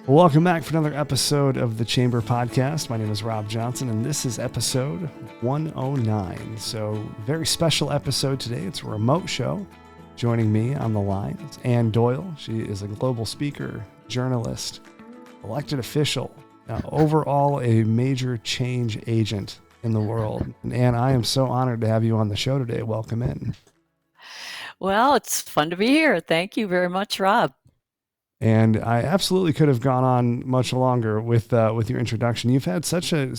Well, welcome back for another episode of the Chamber Podcast. My name is Rob Johnson, and this is episode 109. So, very special episode today. It's a remote show. Joining me on the line is Anne Doyle. She is a global speaker, journalist, elected official, overall a major change agent in the world. And Anne, I am so honored to have you on the show today. Welcome in. Well, it's fun to be here. Thank you very much, Rob. And I absolutely could have gone on much longer with your introduction. You've had such a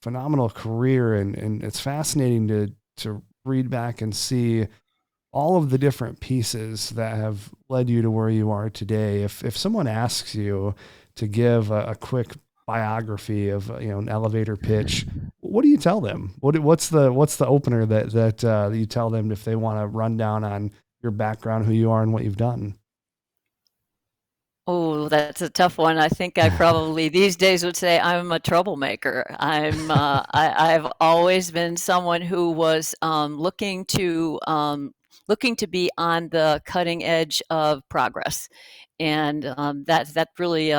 phenomenal career, and it's fascinating to read back and see all of the different pieces that have led you to where you are today. If someone asks you to give a quick biography of an elevator pitch, what do you tell them? What's the opener that you tell them if they want to run down on your background, who you are, and what you've done? Oh, that's a tough one. I think I probably these days would say I'm a troublemaker. I've always been someone who was looking to be on the cutting edge of progress, and that really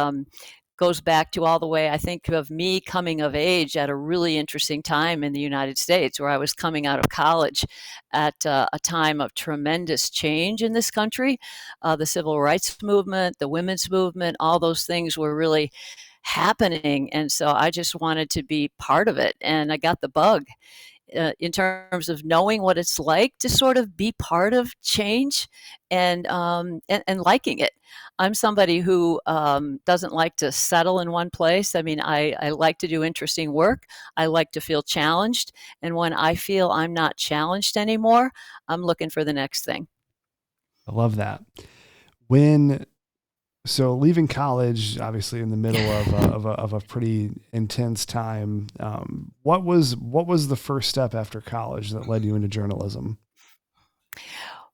goes back to all the way I think of me coming of age at a really interesting time in the United States, where I was coming out of college at a time of tremendous change in this country. The civil rights movement, the women's movement, all those things were really happening. And so I just wanted to be part of it. And I got the bug in terms of knowing what it's like to sort of be part of change and liking it. I'm somebody who doesn't like to settle in one place. I mean, I like to do interesting work. I like to feel challenged. And when I feel I'm not challenged anymore, I'm looking for the next thing. I love that. So leaving college, obviously in the middle of a pretty intense time, what was the first step after college that led you into journalism?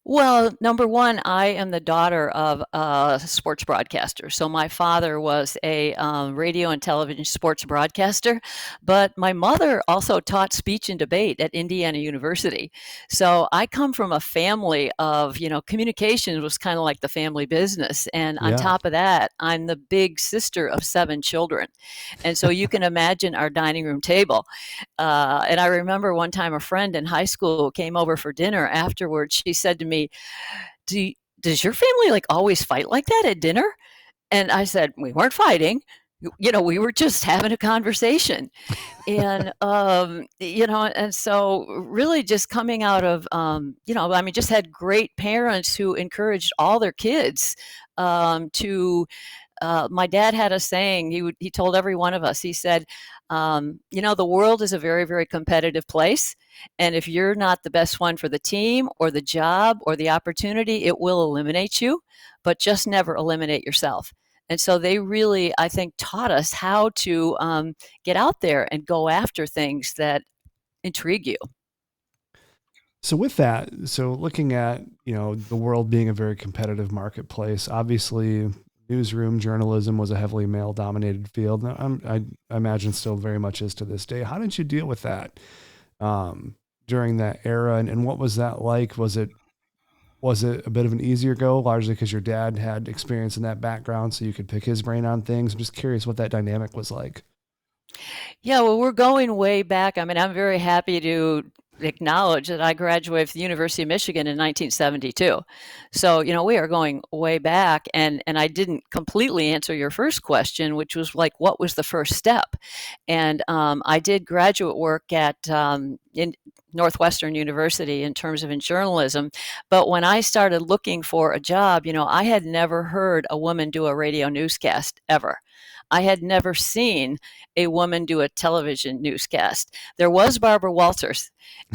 Well, number one, I am the daughter of a sports broadcaster. So my father was a radio and television sports broadcaster, but my mother also taught speech and debate at Indiana University. So I come from a family of, communications was kind of like the family business. And on Yeah. top of that, I'm the big sister of 7 children. And so you can imagine our dining room table. And I remember one time a friend in high school came over for dinner afterwards. She said to me, does your family like always fight like that at dinner? And I said, we weren't fighting. We were just having a conversation. And, and so really just coming out of, just had great parents who encouraged all their kids my dad had a saying. He told every one of us. He said, the world is a very, very competitive place, and if you're not the best one for the team or the job or the opportunity, it will eliminate you, but just never eliminate yourself. And so they really, I think, taught us how to get out there and go after things that intrigue you. So with that, looking at, the world being a very competitive marketplace, obviously newsroom journalism was a heavily male dominated field. I imagine still very much is to this day. How did you deal with that during that era? And what was that like? Was it a bit of an easier go, largely because your dad had experience in that background, so you could pick his brain on things? I'm just curious what that dynamic was like. Yeah, well, we're going way back. I mean, I'm very happy to acknowledge that I graduated from the University of Michigan in 1972. So, we are going way back. And I didn't completely answer your first question, which was like, what was the first step? And I did graduate work at in Northwestern University in terms of in journalism. But when I started looking for a job, I had never heard a woman do a radio newscast ever. I had never seen a woman do a television newscast. There was Barbara Walters,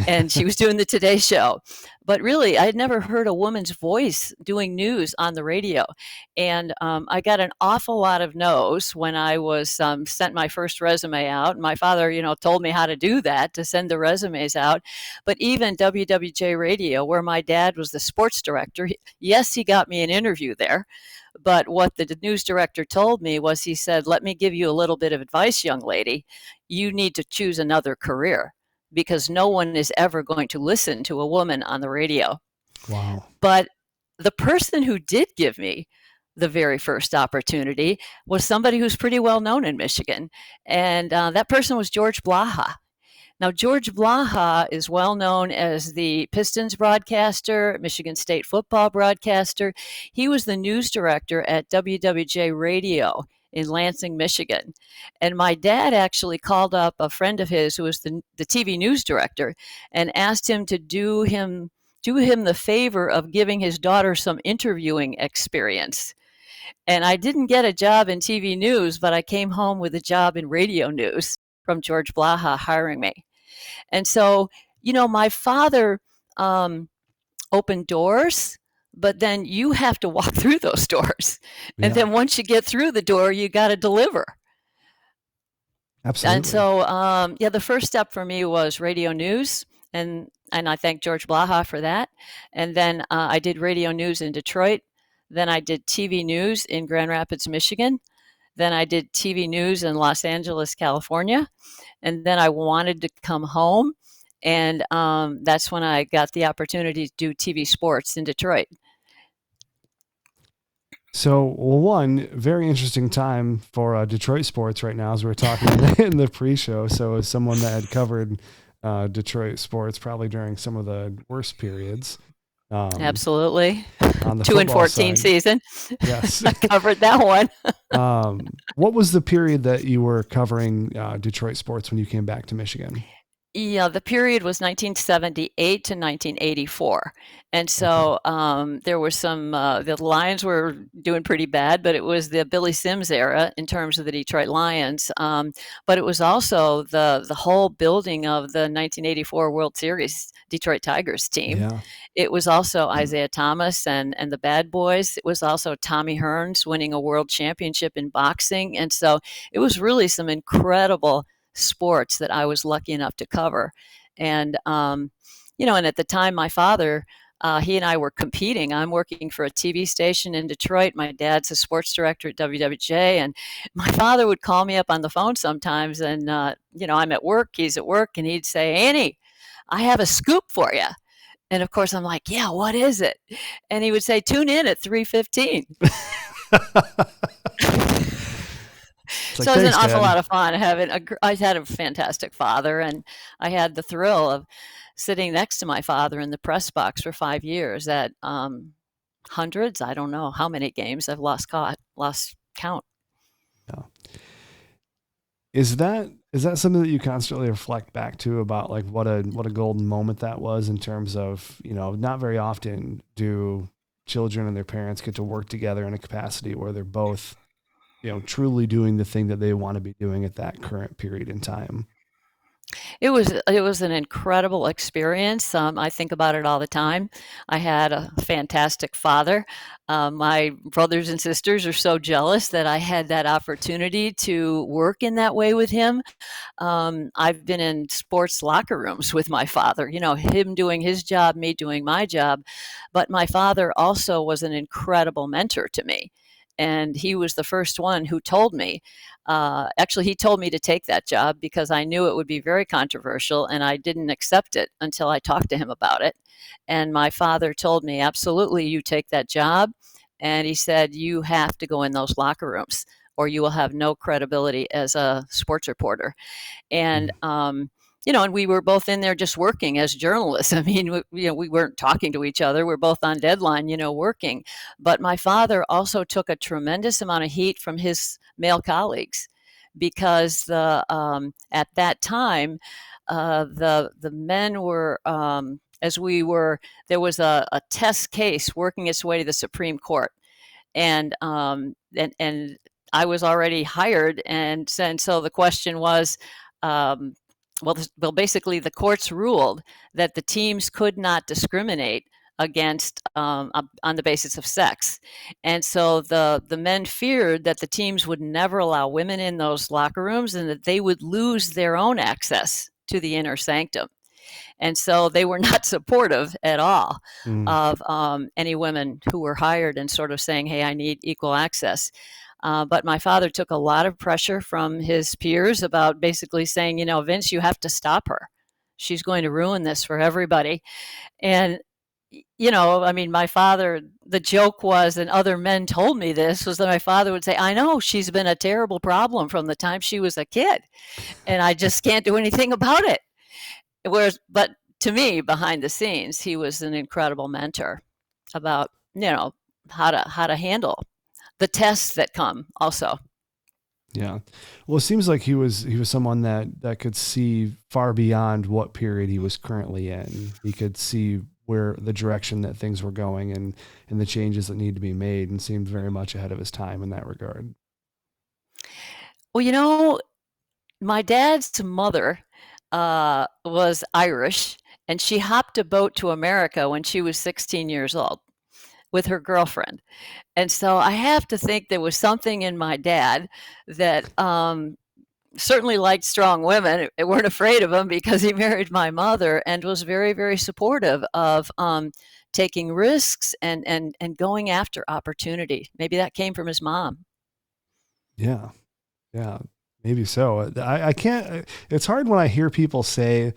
and she was doing the Today Show. But really, I had never heard a woman's voice doing news on the radio. And I got an awful lot of no's when I was sent my first resume out. My father, told me how to do that, to send the resumes out. But even WWJ Radio, where my dad was the sports director, yes, he got me an interview there. But what the news director told me was, he said, let me give you a little bit of advice, young lady. You need to choose another career, because no one is ever going to listen to a woman on the radio. Wow. But the person who did give me the very first opportunity was somebody who's pretty well known in Michigan. And that person was George Blaha. Now, George Blaha is well known as the Pistons broadcaster, Michigan State football broadcaster. He was the news director at WWJ Radio in Lansing, Michigan. And my dad actually called up a friend of his who was the TV news director and asked him to do him the favor of giving his daughter some interviewing experience. And I didn't get a job in TV news, but I came home with a job in radio news from George Blaha hiring me. And so, my father opened doors, but then you have to walk through those doors. And then once you get through the door, you got to deliver. Absolutely. And so, the first step for me was radio news. And I thank George Blaha for that. And then I did radio news in Detroit. Then I did TV news in Grand Rapids, Michigan. Then I did TV news in Los Angeles, California. And then I wanted to come home. And that's when I got the opportunity to do TV sports in Detroit. So, well, one very interesting time for Detroit sports right now, as we were talking in the pre-show. So, as someone that had covered Detroit sports probably during some of the worst periods. Absolutely. On the 2-14 season. Yes. I covered that one. What was the period that you were covering Detroit sports when you came back to Michigan? Yeah, the period was 1978 to 1984. And so there were some, the Lions were doing pretty bad, but it was the Billy Sims era in terms of the Detroit Lions. But it was also the whole building of the 1984 World Series Detroit Tigers team. Yeah. It was also Isaiah Thomas and the Bad Boys. It was also Tommy Hearns winning a world championship in boxing. And so it was really some incredible sports that I was lucky enough to cover. And, and at the time, my father, he and I were competing. I'm working for a TV station in Detroit. My dad's a sports director at WWJ. And my father would call me up on the phone sometimes. And, I'm at work, he's at work, and he'd say, "Annie, I have a scoop for you." And of course, I'm like, "Yeah, what is it?" And he would say, "Tune in at 3:15." So it was an awful lot of fun I had a fantastic father, and I had the thrill of sitting next to my father in the press box for 5 years at hundreds. I don't know how many games. I've lost count. Yeah. Is that something that you constantly reflect back to about like what a golden moment that was in terms of, not very often do children and their parents get to work together in a capacity where they're both truly doing the thing that they want to be doing at that current period in time. It was an incredible experience. I think about it all the time. I had a fantastic father. My brothers and sisters are so jealous that I had that opportunity to work in that way with him. I've been in sports locker rooms with my father, him doing his job, me doing my job. But my father also was an incredible mentor to me. And he was the first one who told me, actually, he told me to take that job because I knew it would be very controversial, and I didn't accept it until I talked to him about it. And my father told me, "Absolutely, you take that job." And he said, "You have to go in those locker rooms or you will have no credibility as a sports reporter." And, and we were both in there just working as journalists. I mean, we weren't talking to each other. We're both on deadline, working. But my father also took a tremendous amount of heat from his male colleagues because at that time, the men were, there was a test case working its way to the Supreme Court. And I was already hired. And so the question was, basically the courts ruled that the teams could not discriminate against on the basis of sex. And so the men feared that the teams would never allow women in those locker rooms and that they would lose their own access to the inner sanctum. And so they were not supportive at all of any women who were hired and sort of saying, "Hey, I need equal access." But my father took a lot of pressure from his peers about basically saying, "Vince, you have to stop her. She's going to ruin this for everybody." And, I mean, my father, the joke was, and other men told me this, was that my father would say, I know she's been a terrible problem from the time she was a kid, and I just can't do anything about it. Whereas, but to me, behind the scenes, he was an incredible mentor about, how to handle the tests that come also. Yeah. Well, it seems like he was someone that could see far beyond what period he was currently in. He could see where the direction that things were going and the changes that need to be made, and seemed very much ahead of his time in that regard. Well, my dad's mother was Irish, and she hopped a boat to America when she was 16 years old with her girlfriend. And so I have to think there was something in my dad that certainly liked strong women. They weren't afraid of him because he married my mother and was very, very supportive of taking risks and going after opportunity. Maybe that came from his mom. Yeah. Yeah. Maybe so. I can't, it's hard when I hear people say,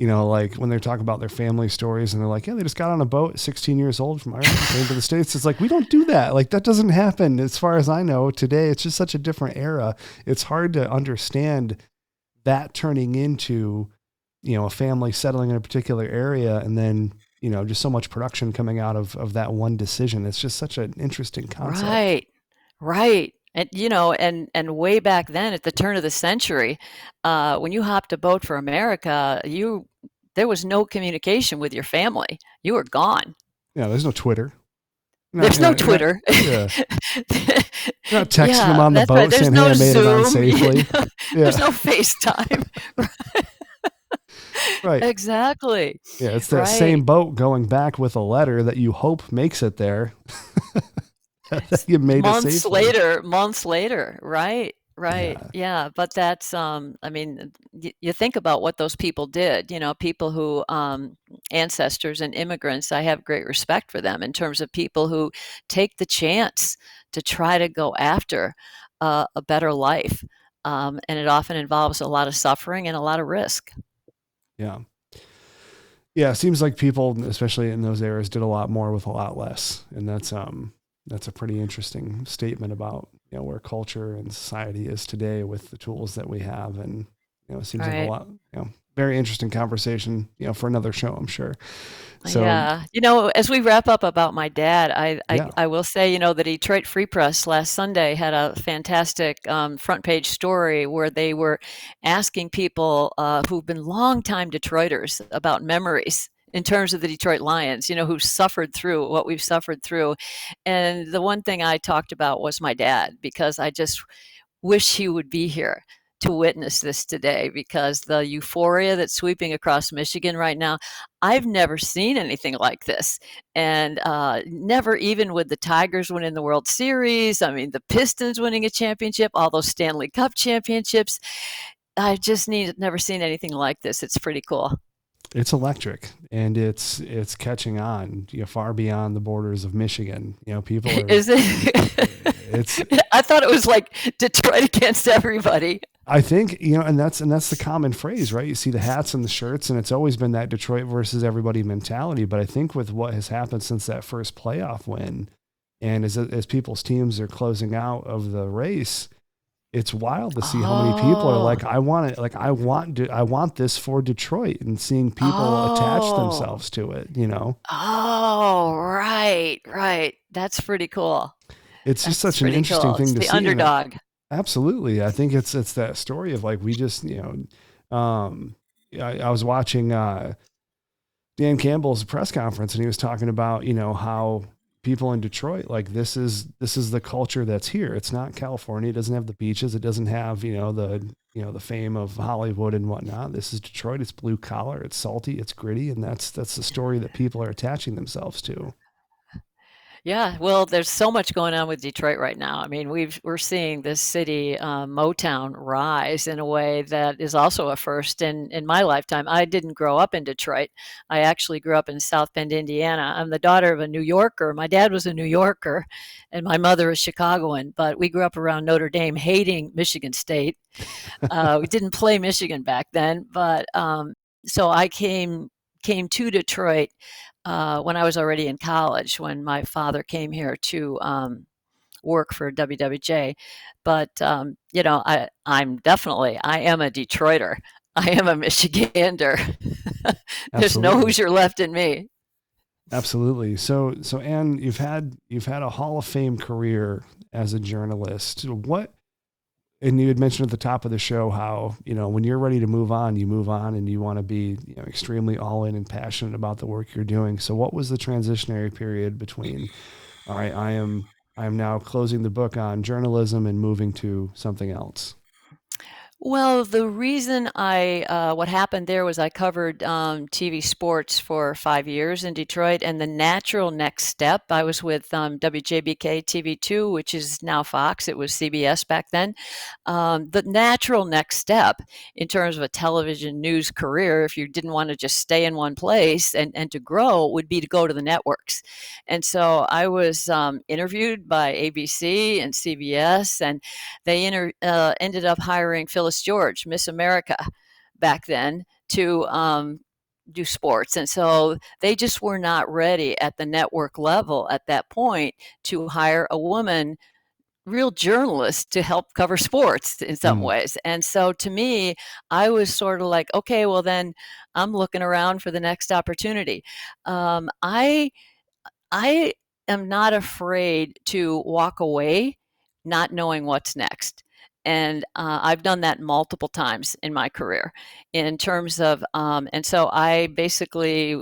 like when they're talking about their family stories and they're like, yeah, they just got on a boat at 16 years old from Ireland, came to the States. It's like, we don't do that. Like that doesn't happen. As far as I know today, it's just such a different era. It's hard to understand that turning into, a family settling in a particular area. And then, just so much production coming out of that one decision. It's just such an interesting concept. Right, right. And way back then at the turn of the century, when you hopped a boat for America, there was no communication with your family. You were gone. Yeah. There's no Twitter. There's no Twitter. Yeah. You're not texting them Yeah, on the that's right. boat There's saying, hey, no I made it on Zoom. safely. Yeah. There's no FaceTime. Right. Exactly. Yeah. It's that Right. same boat going back with a letter that you hope makes it there. That you made it safely. Months later, right, right, Yeah. yeah, but that's, I mean, you think about what those people did, people who, ancestors and immigrants, I have great respect for them in terms of people who take the chance to try to go after a better life, and it often involves a lot of suffering and a lot of risk. Yeah. Yeah. It seems like people, especially in those eras, did a lot more with a lot less. And that's a pretty interesting statement about, where culture and society is today with the tools that we have. And, it seems like a Right. lot, very interesting conversation, for another show, I'm sure. So Yeah. As we wrap up about my dad, I I yeah. I will say, the Detroit Free Press last Sunday had a fantastic, front page story where they were asking people, who've been longtime Detroiters about memories in terms of the Detroit Lions, who suffered through what we've suffered through. And the one thing I talked about was my dad, because I just wish he would be here to witness this today, because the euphoria that's sweeping across Michigan right now, I've never seen anything like this. And never, even with the Tigers winning the World Series, I mean, the Pistons winning a championship, all those Stanley Cup championships. Never seen anything like this. It's pretty cool. It's electric, and it's catching on, far beyond the borders of Michigan. People are, Is it? it's, I thought it was like Detroit against everybody. I think, and that's the common phrase, right? You see the hats and the shirts, and it's always been that Detroit versus everybody mentality. But I think with what has happened since that first playoff win, and as people's teams are closing out of the race, it's wild to see how many people are Oh, like, I want it, like I want this for Detroit, and seeing people attach oh. themselves to it. Oh, right, right. That's pretty cool. It's just That's such an pretty interesting cool. It's thing to the see. And underdog. absolutely, I think it's that story of like, we just, I was watching, Dan Campbell's press conference, and he was talking about, how people in Detroit, like, this is the culture that's here. It's not California. It doesn't have the beaches. It doesn't have, the fame of Hollywood and whatnot. This is Detroit. It's blue collar. It's salty. It's gritty. And that's the story that people are attaching themselves to. Yeah, well, there's so much going on with Detroit right now. I mean, we're seeing this city, Motown, rise in a way that is also a first in my lifetime. I didn't grow up in Detroit. I actually grew up in South Bend, Indiana. I'm the daughter of a New Yorker. My dad was a New Yorker, and my mother is Chicagoan. But we grew up around Notre Dame, hating Michigan State. We didn't play Michigan back then, but so I came to Detroit when I was already in college, when my father came here to work for WWJ. But I am a Detroiter. I am a Michigander. There's no Absolutely. Hoosier left in me. Absolutely. So Anne, you've had a Hall of Fame career as a journalist. And you had mentioned at the top of the show how, when you're ready to move on, you move on and you want to be, extremely all in and passionate about the work you're doing. So what was the transitionary period between, all right, I am now closing the book on journalism and moving to something else? Well, the reason what happened there was I covered TV sports for 5 years in Detroit, and the natural next step, I was with WJBK TV2, which is now Fox. It was CBS back then. The natural next step in terms of a television news career, if you didn't want to just stay in one place and to grow, would be to go to the networks. And so I was interviewed by ABC and CBS, and they ended up hiring Phyllis George, Miss America, back then to do sports. And so they just were not ready at the network level at that point to hire a woman, real journalist, to help cover sports in some Mm, ways. And so to me, I was sort of like, okay, well, then I'm looking around for the next opportunity. I am not afraid to walk away not knowing what's next. And I've done that multiple times in my career in terms of, and so I basically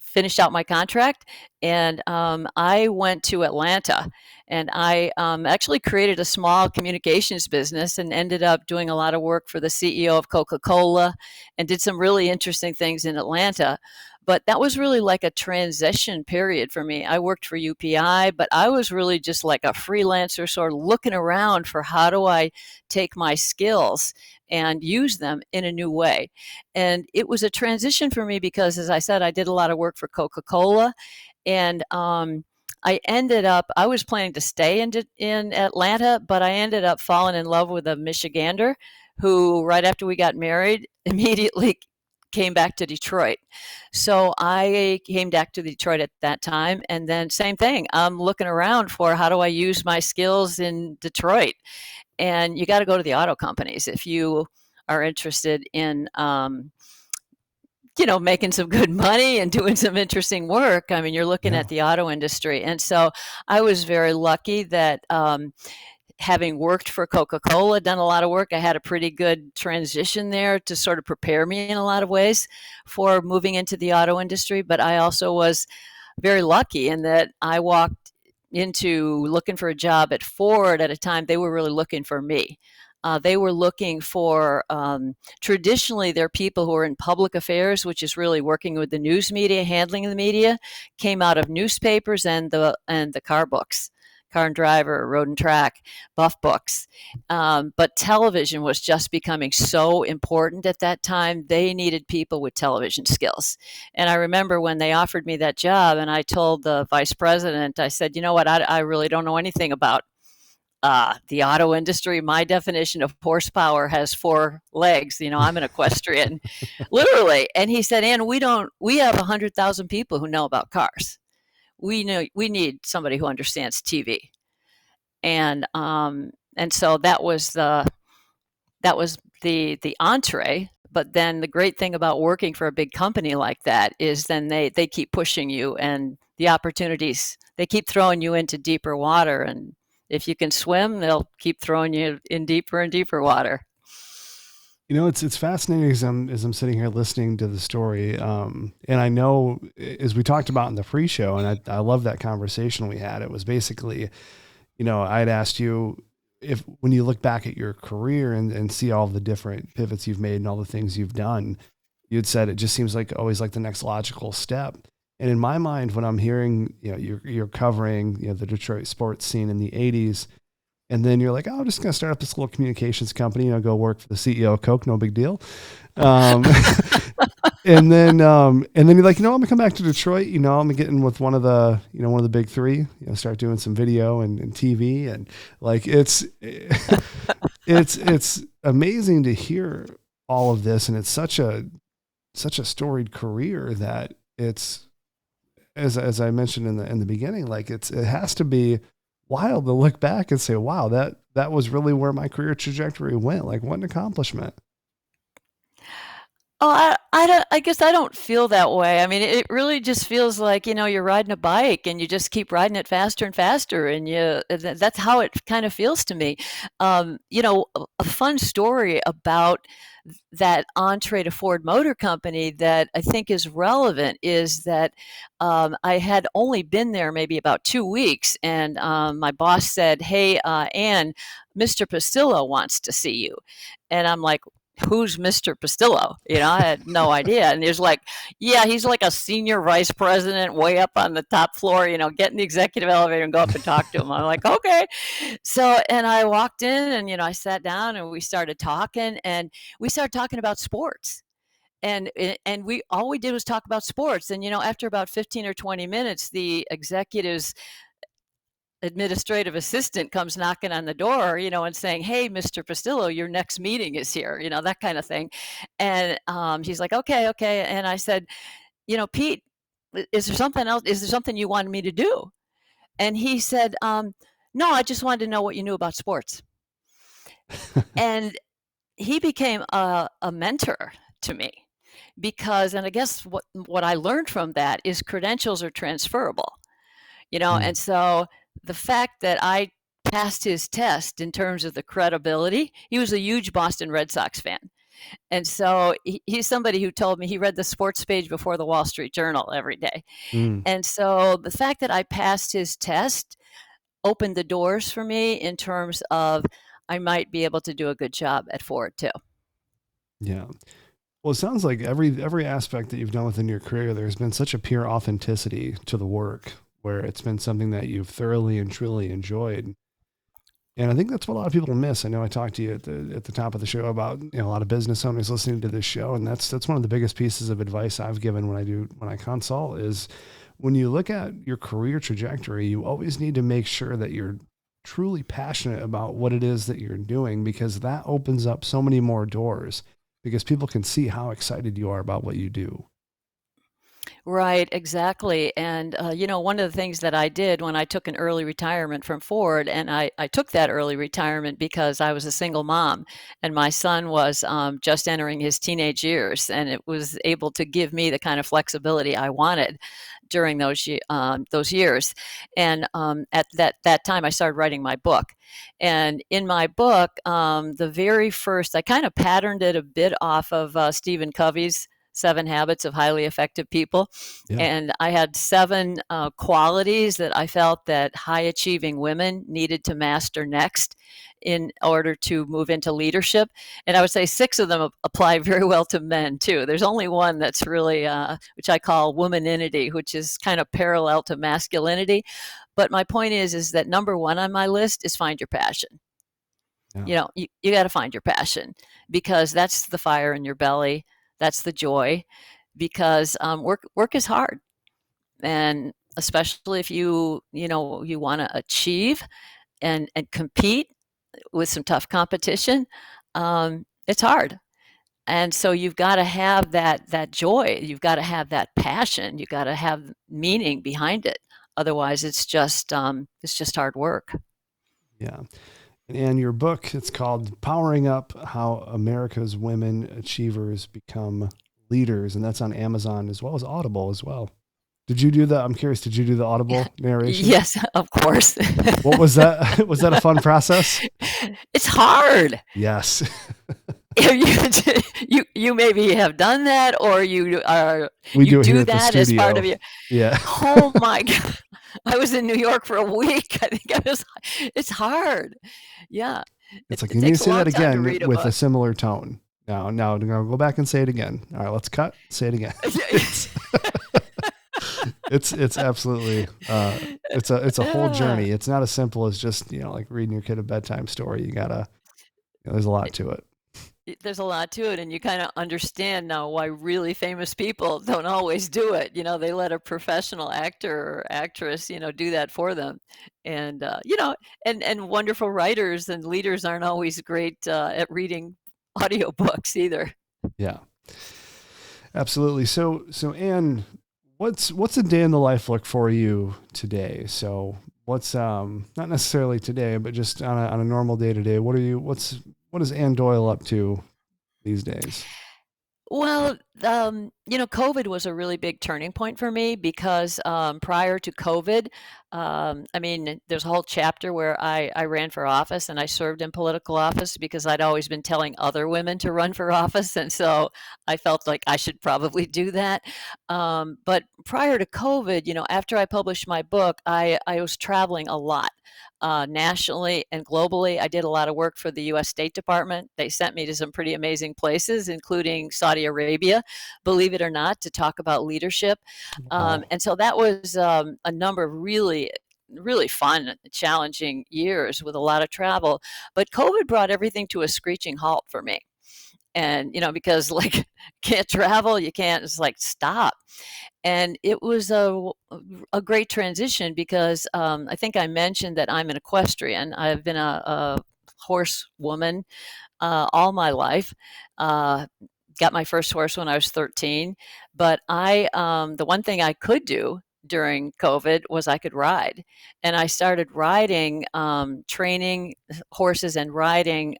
finished out my contract and I went to Atlanta and I actually created a small communications business and ended up doing a lot of work for the CEO of Coca-Cola and did some really interesting things in Atlanta. But that was really like a transition period for me. I worked for UPI, but I was really just like a freelancer, sort of looking around for how do I take my skills and use them in a new way. And it was a transition for me because, as I said, I did a lot of work for Coca-Cola, and I was planning to stay in Atlanta, but I ended up falling in love with a Michigander who, right after we got married, immediately came back to Detroit. So I came back to Detroit at that time, and then same thing. I'm looking around for how do I use my skills in Detroit, and you got to go to the auto companies if you are interested in making some good money and doing some interesting work. I mean, you're looking yeah. at the auto industry. And so I was very lucky that having worked for Coca-Cola, done a lot of work, I had a pretty good transition there to sort of prepare me in a lot of ways for moving into the auto industry. But I also was very lucky in that I walked into looking for a job at Ford at a time they were really looking for me. They were looking for traditionally they're people who are in public affairs, which is really working with the news media, handling the media, came out of newspapers and the car books, Car and Driver, Road and Track, Buff books. But television was just becoming so important at that time. They needed people with television skills. And I remember when they offered me that job, and I told the vice president, I said, you know what, I really don't know anything about the auto industry. My definition of horsepower has four legs. I'm an equestrian, literally. And he said, Ann, we have 100,000 people who know about cars. We need somebody who understands TV. And so that was the entree. But then the great thing about working for a big company like that is then they keep pushing you, and the opportunities, they keep throwing you into deeper water. And if you can swim, they'll keep throwing you in deeper and deeper water. It's fascinating as I'm sitting here listening to the story, and I know as we talked about in the pre-show, and I love that conversation we had. It was basically, I had asked you if when you look back at your career and see all the different pivots you've made and all the things you've done, you'd said it just seems like always like the next logical step. And in my mind, when I'm hearing, you're covering, the Detroit sports scene in the '80s, and then you're like, oh, I'm just going to start up this little communications company, go work for the CEO of Coke, no big deal. Um, and then you're like, I'm gonna come back to Detroit. I'm gonna get in with one of the big three. Start doing some video and TV, and like it's amazing to hear all of this, and it's such a storied career that it's as I mentioned in the beginning, like it has to be wild to look back and say, wow, that was really where my career trajectory went. Like what an accomplishment. Oh, I don't, I guess I don't feel that way. I mean, it really just feels like, you're riding a bike and you just keep riding it faster and faster, and that's how it kind of feels to me. A fun story about that entree to Ford Motor Company that I think is relevant is that I had only been there maybe about 2 weeks, and my boss said, "Hey, Anne, Mr. Pastillo wants to see you," and I'm like, who's Mr. Pastillo? I had no idea. And he was like, yeah, he's like a senior vice president way up on the top floor, get in the executive elevator and go up and talk to him. I'm like, okay. So, and I walked in and, I sat down and we started talking, and we started talking about sports. And we all we did was talk about sports. And, after about 15 or 20 minutes, the executives administrative assistant comes knocking on the door, and saying, "Hey, Mr. Pastillo, your next meeting is here," that kind of thing. And he's like, "Okay, okay." And I said, "Pete, is there something else? Is there something you wanted me to do?" And he said, "No, I just wanted to know what you knew about sports." And he became a mentor to me because, and I guess what I learned from that is credentials are transferable. Mm, And so the fact that I passed his test in terms of the credibility, he was a huge Boston Red Sox fan. And so he's somebody who told me he read the sports page before the Wall Street Journal every day. mm, And so the fact that I passed his test opened the doors for me in terms of I might be able to do a good job at Ford too. yeah. Well, it sounds like every aspect that you've done within your career, there's been such a pure authenticity to the work where it's been something that you've thoroughly and truly enjoyed. And I think that's what a lot of people miss. I know I talked to you at the top of the show about a lot of business owners listening to this show, and that's one of the biggest pieces of advice I've given when I consult is when you look at your career trajectory, you always need to make sure that you're truly passionate about what it is that you're doing, because that opens up so many more doors because people can see how excited you are about what you do. Right, exactly. And, one of the things that I did when I took an early retirement from Ford, and I took that early retirement because I was a single mom and my son was just entering his teenage years, and it was able to give me the kind of flexibility I wanted during those years. And at that time, I started writing my book. And in my book, the very first, I kind of patterned it a bit off of Stephen Covey's 7 Habits of Highly Effective People. Yeah. And I had 7 qualities that I felt that high achieving women needed to master next in order to move into leadership. And I would say 6 of them apply very well to men too. There's only one that's really, which I call womaninity, which is kind of parallel to masculinity. But my point is that number 1 on my list is find your passion. Yeah. You got to find your passion, because that's the fire in your belly. That's the joy, because work is hard, and especially if you want to achieve and compete with some tough competition, it's hard. And so you've got to have that joy. You've got to have that passion. You've got to have meaning behind it. Otherwise, it's just hard work. Yeah. And your book, it's called Powering Up How America's Women Achievers Become Leaders. And that's on Amazon as well as Audible as well. Did you do the, I'm curious, did you do the Audible narration? Yes, of course. What was that? Was that a fun process? It's hard. Yes. You maybe have done that, or We you do it here do at the that as part studio. of your. Yeah. Oh my God! I was in New York for a week. I think I was. It's hard. Yeah, It's it, like, it you need to takes a say long that time to again read a with a book. similar tone. Now, go back and say it again. All right, let's cut. Say it again. It's absolutely, it's a whole Yeah. journey. It's not as simple as just, like reading your kid a bedtime story. You gotta, there's a lot to it. There's a lot to it, and you kind of understand now why really famous people don't always do it. They let a professional actor or actress, do that for them. And and wonderful writers and leaders aren't always great at reading audiobooks either. Yeah, absolutely. So Anne, What's a day in the life look for you today? So what's not necessarily today, but just on a normal day to day, what is Anne Doyle up to these days? Well, COVID was a really big turning point for me because prior to COVID, I mean, there's a whole chapter where I ran for office and I served in political office because I'd always been telling other women to run for office. And so I felt like I should probably do that. But prior to COVID, after I published my book, I was traveling a lot. Nationally and globally. I did a lot of work for the U.S. State Department. They sent me to some pretty amazing places, including Saudi Arabia, believe it or not, to talk about leadership. Wow. And so that was a number of really fun, challenging years with a lot of travel. But COVID brought everything to a screeching halt for me. And, because like can't travel, you can't, it's like stop. And it was a great transition because I think I mentioned that I'm an equestrian. I've been a horse woman all my life. Got my first horse when I was 13, but the one thing I could do during COVID was I could ride, and I started riding, training horses and riding.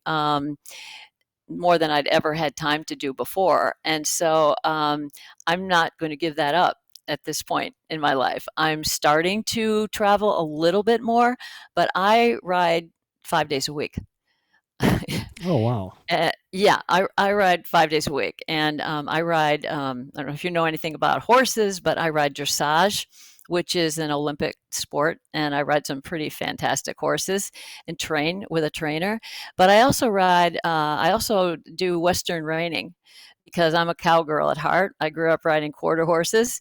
More than I'd ever had time to do before. And so I'm not going to give that up at this point in my life. I'm starting to travel a little bit more, but I ride 5 days a week. Oh, wow. Yeah, I ride 5 days a week. And I ride, I don't know if you know anything about horses, but I ride dressage, which is an Olympic sport. And I ride some pretty fantastic horses and train with a trainer. But I also do Western reining because I'm a cowgirl at heart. I grew up riding quarter horses.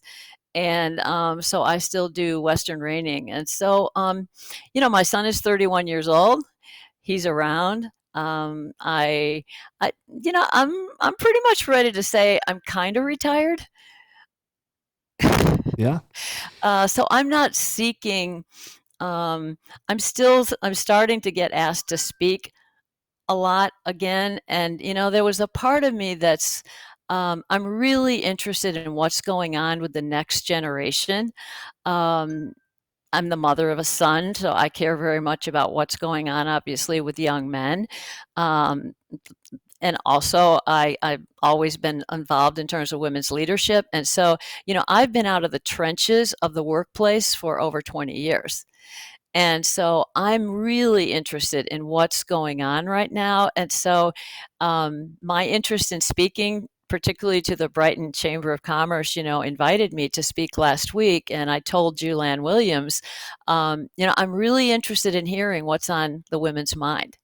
And so I still do Western reining. And so, my son is 31 years old. He's around. I'm pretty much ready to say I'm kind of retired. Yeah. So I'm not seeking. I'm starting to get asked to speak a lot again, and there was a part of me that's. I'm really interested in what's going on with the next generation. Um, I'm the mother of a son, so I care very much about what's going on, obviously, with young men. Um, and also, I've always been involved in terms of women's leadership. And so, I've been out of the trenches of the workplace for over 20 years. And so I'm really interested in what's going on right now. And so my interest in speaking, particularly to the Brighton Chamber of Commerce, invited me to speak last week. And I told Julianne Williams, I'm really interested in hearing what's on the women's mind.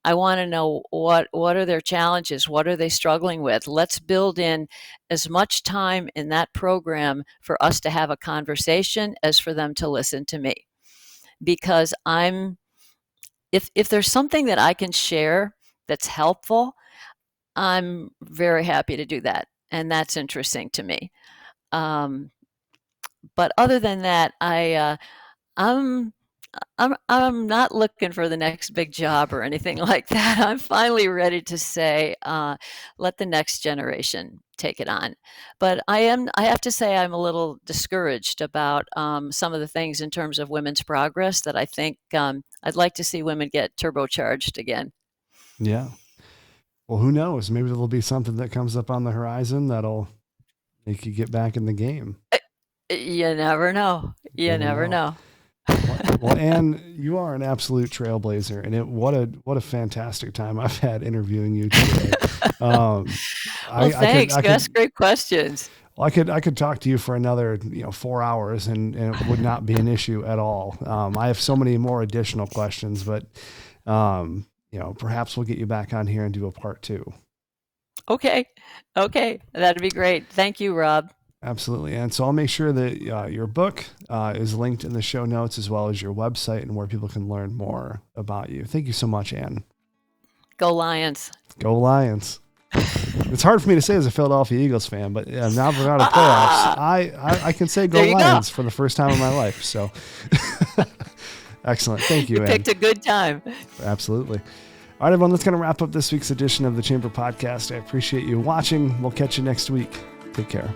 I want to know what are their challenges? What are they struggling with? Let's build in as much time in that program for us to have a conversation as for them to listen to me. Because if there's something that I can share that's helpful, I'm very happy to do that. And that's interesting to me. But other than that, I'm I'm not looking for the next big job or anything like that. I'm finally ready to say, let the next generation take it on. But I have to say, I'm a little discouraged about some of the things in terms of women's progress that I think I'd like to see women get turbocharged again. Yeah. Well, who knows? Maybe there'll be something that comes up on the horizon that'll make you get back in the game. You never know. You never know. Well, Anne, you are an absolute trailblazer, and what a fantastic time I've had interviewing you today. Well, thanks. You ask great questions. Well, I could talk to you for another 4 hours, and it would not be an issue at all. I have so many more additional questions, but perhaps we'll get you back on here and do a part 2. Okay, that'd be great. Thank you, Rob. Absolutely. And so I'll make sure that your book is linked in the show notes, as well as your website and where people can learn more about you. Thank you so much, Anne. Go Lions. Go Lions. It's hard for me to say as a Philadelphia Eagles fan, but now that we're out of playoffs, I can say go Lions for the first time in my life. So excellent. Thank you, You Anne. picked a good time. Absolutely. All right, everyone, that's going to wrap up this week's edition of the Chamber Podcast. I appreciate you watching. We'll catch you next week. Take care.